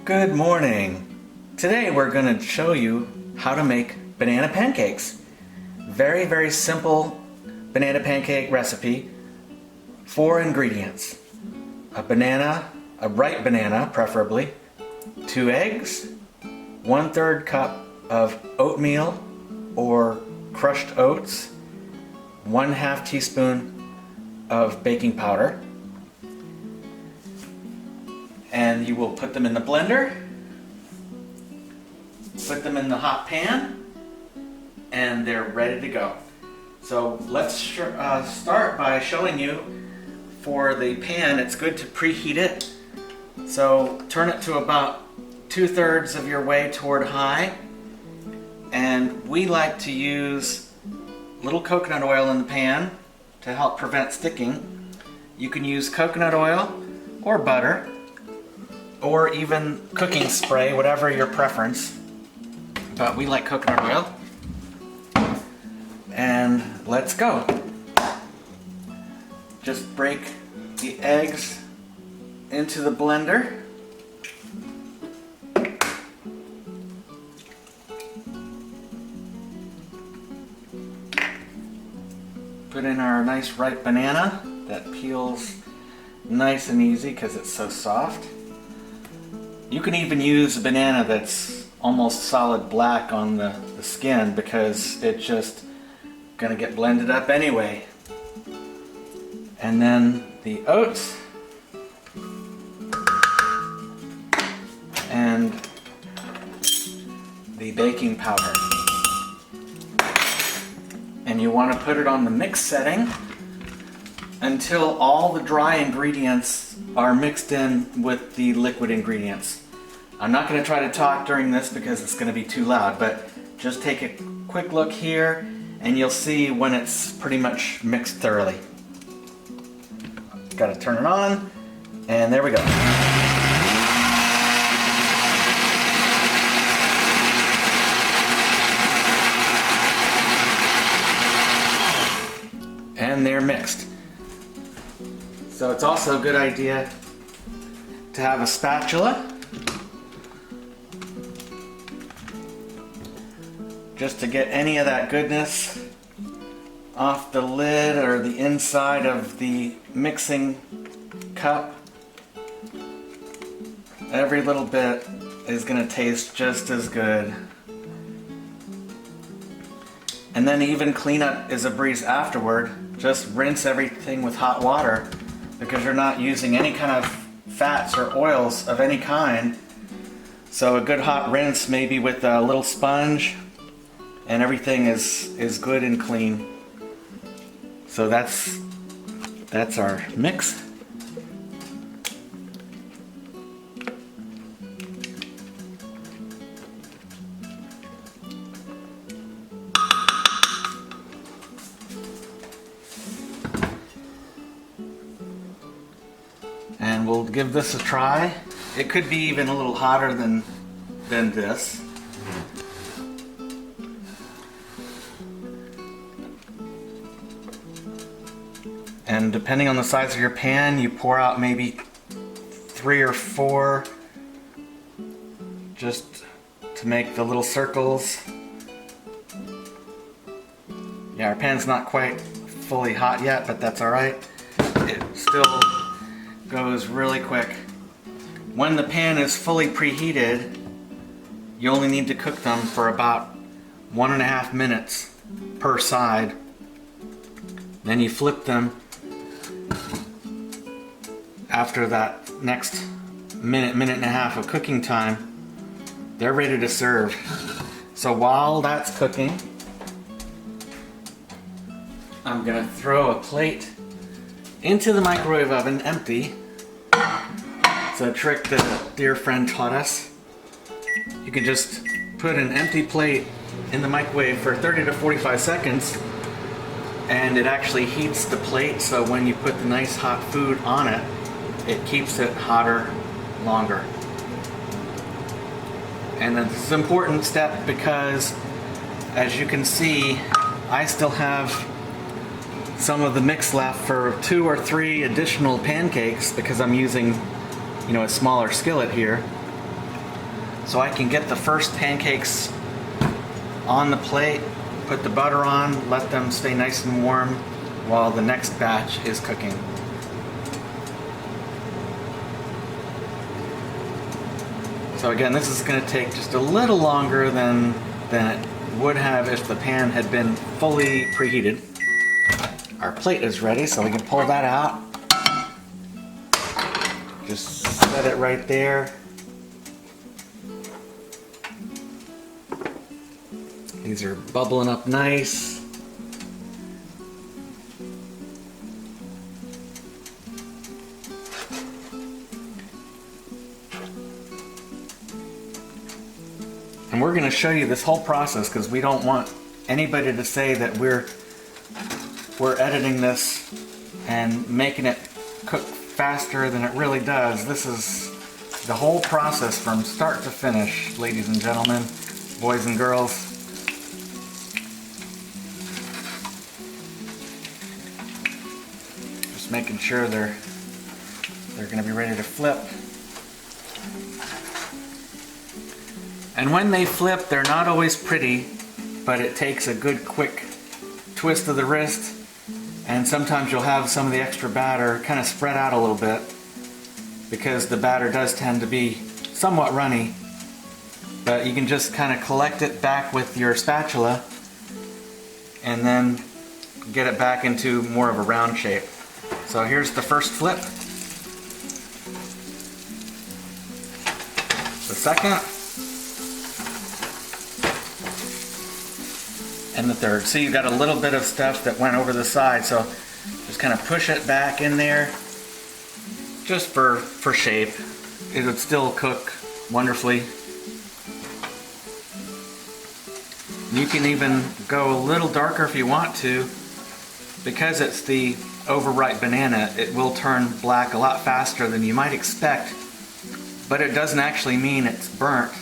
Good morning. Today we're going to show you how to make banana pancakes. Very simple banana pancake recipe. 4 ingredients. A banana, a ripe banana preferably, 2 eggs, 1/3 cup of oatmeal or crushed oats, 1/2 teaspoon of baking powder, and you will put them in the blender, put them in the hot pan, and they're ready to go. So let's start by showing you, for the pan, it's good to preheat it. So turn it to about 2/3 of your way toward high, and we like to use little coconut oil in the pan to help prevent sticking. You can use coconut oil or butter or even cooking spray, whatever your preference, but we like coconut oil. And let's go. Just break the eggs into the blender. Put in our nice ripe banana that peels nice and easy because it's so soft. You can even use a banana that's almost solid black on the skin because it's just gonna get blended up anyway. And then the oats and the baking powder. And you want to put it on the mix setting until all the dry ingredients are mixed in with the liquid ingredients. I'm not going to try to talk during this because it's going to be too loud, but just take a quick look here and you'll see when it's pretty much mixed thoroughly. Got to turn it on, and there we go. And they're mixed. So it's also a good idea to have a spatula just to get any of that goodness off the lid or the inside of the mixing cup. Every little bit is going to taste just as good. And then even cleanup is a breeze afterward. Just rinse everything with hot water because you're not using any kind of fats or oils of any kind. So a good hot rinse, maybe with a little sponge, and everything is good and clean. So that's our mix. And we'll give this a try. It could be even a little hotter than this. And depending on the size of your pan, you pour out maybe 3 or 4 just to make the little circles. Yeah, our pan's not quite fully hot yet, but that's alright. It still goes really quick. When the pan is fully preheated, you only need to cook them for about 1.5 minutes per side. Then you flip them after that next minute and a half of cooking time. They're ready to serve. So while that's cooking, I'm gonna throw a plate into the microwave oven empty. It's a trick that a dear friend taught us. You can just put an empty plate in the microwave for 30 to 45 seconds and it actually heats the plate, so when you put the nice hot food on it, it keeps it hotter longer. And this is an important step because, as you can see, I still have some of the mix left for 2 or 3 additional pancakes because I'm using, a smaller skillet here. so I can get the first pancakes on the plate, put the butter on, let them stay nice and warm while the next batch is cooking. So again, this is going to take just a little longer than it would have if the pan had been fully preheated. Our plate is ready, so we can pull that out. Just set it right there. These are bubbling up nice. And we're going to show you this whole process because we don't want anybody to say that we're editing this and making it cook faster than it really does. This is the whole process from start to finish, ladies and gentlemen, boys and girls. Just making sure they're going to be ready to flip. And when they flip, they're not always pretty, but it takes a good quick twist of the wrist, and sometimes you'll have some of the extra batter kind of spread out a little bit because the batter does tend to be somewhat runny, but you can just kind of collect it back with your spatula and then get it back into more of a round shape. So here's the first flip, the second, and the third. See, you got a little bit of stuff that went over the side, so just kind of push it back in there just for shape. It would still cook wonderfully. You can even go a little darker if you want to. Because it's the overripe banana, it will turn black a lot faster than you might expect, but it doesn't actually mean it's burnt.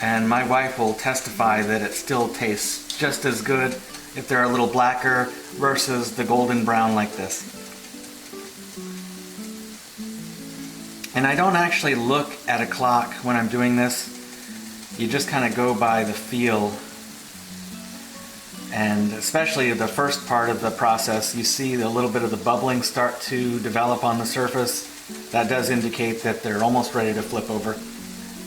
And my wife will testify that it still tastes just as good if they're a little blacker versus the golden brown like this. And I don't actually look at a clock when I'm doing this. You just kind of go by the feel. And especially the first part of the process, you see a little bit of the bubbling start to develop on the surface. That does indicate that they're almost ready to flip over.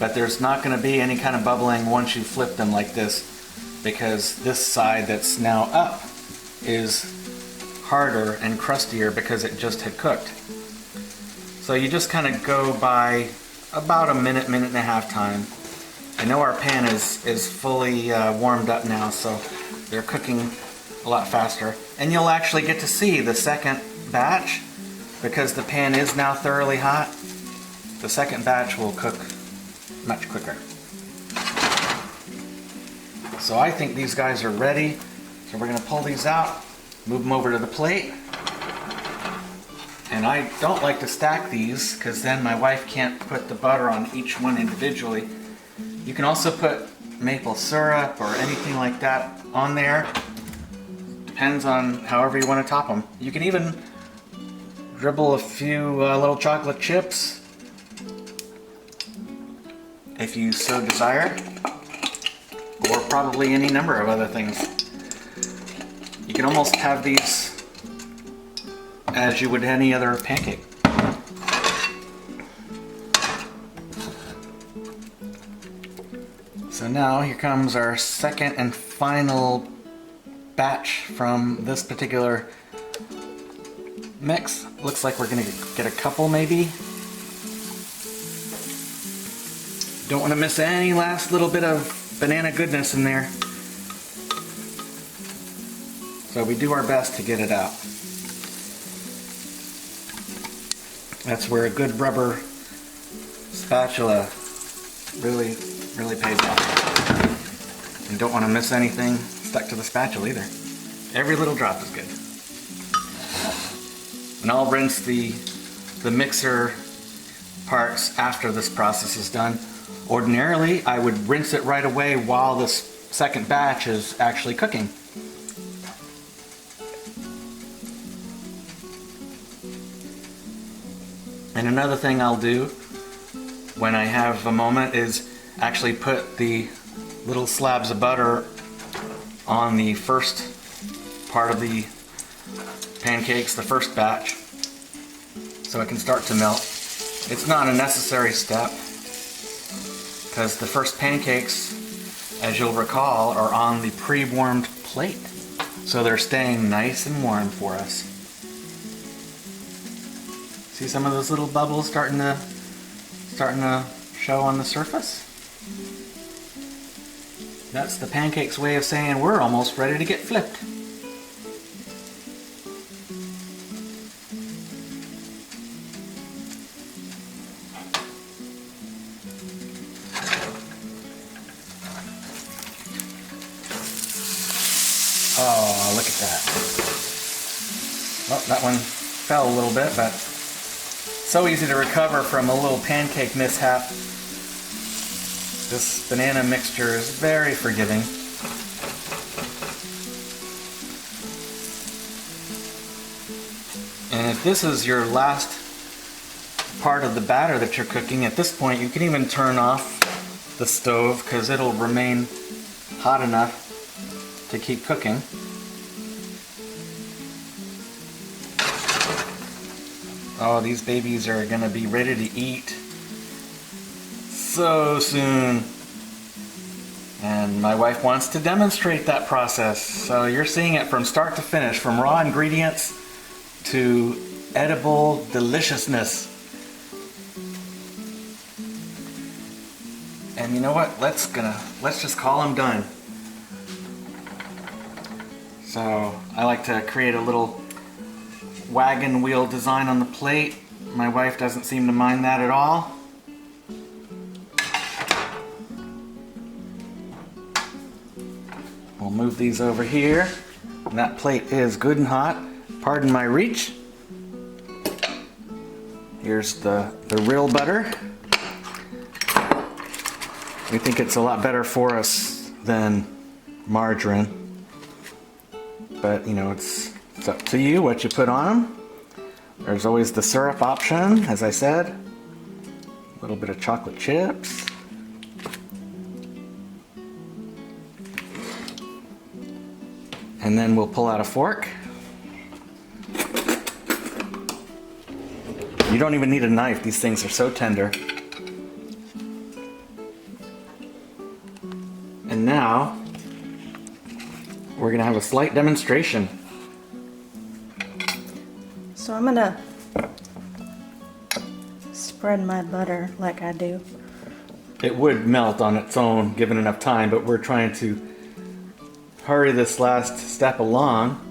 But there's not going to be any kind of bubbling once you flip them like this, because this side that's now up is harder and crustier because it just had cooked. So you just kind of go by about a minute, minute and a half time. I know our pan is fully warmed up now, so they're cooking a lot faster. And you'll actually get to see the second batch, because the pan is now thoroughly hot. The second batch will cook much quicker. So I think these guys are ready. So we're going to pull these out, move them over to the plate. And I don't like to stack these because then my wife can't put the butter on each one individually. You can also put maple syrup or anything like that on there. Depends on however you want to top them. You can even dribble a few little chocolate chips if you so desire, or probably any number of other things. You can almost have these as you would any other pancake. So now here comes our second and final batch from this particular mix. Looks like we're gonna get a couple maybe. Don't want to miss any last little bit of banana goodness in there. So we do our best to get it out. That's where a good rubber spatula really pays off. You don't want to miss anything stuck to the spatula either. Every little drop is good. And I'll rinse the mixer parts after this process is done. Ordinarily, I would rinse it right away while this second batch is actually cooking. And another thing I'll do when I have a moment is actually put the little slabs of butter on the first part of the pancakes, the first batch, so it can start to melt. It's not a necessary step because the first pancakes, as you'll recall, are on the pre-warmed plate. So they're staying nice and warm for us. See some of those little bubbles starting to show on the surface? That's the Pancakes' way of saying we're almost ready to get flipped. Oh, look at that. Well, that one fell a little bit, but so easy to recover from a little pancake mishap. This banana mixture is very forgiving. And if this is your last part of the batter that you're cooking, at this point you can even turn off the stove because it'll remain hot enough to keep cooking. Oh, these babies are gonna be ready to eat so soon. And my wife wants to demonstrate that process. So you're seeing it from start to finish, from raw ingredients to edible deliciousness. And you know what? Let's just call them done. So I like to create a little wagon wheel design on the plate. My wife doesn't seem to mind that at all. We'll move these over here. And that plate is good and hot. Pardon my reach. Here's the real butter. We think it's a lot better for us than margarine. But you know, it's up to you what you put on them. There's always the syrup option, as I said. A little bit of chocolate chips. And then we'll pull out a fork. You don't even need a knife, these things are so tender. And now, we're gonna have a slight demonstration. So I'm gonna spread my butter like I do. It would melt on its own given enough time, but we're trying to hurry this last step along.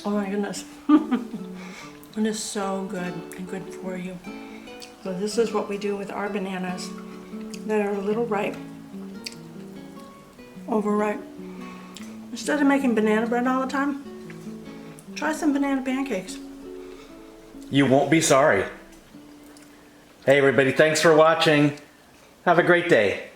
Oh my goodness. It is so good and good for you. So this is what we do with our bananas that are a little ripe, overripe. Instead of making banana bread all the time, try some banana pancakes. You won't be sorry. Hey everybody, thanks for watching. Have a great day.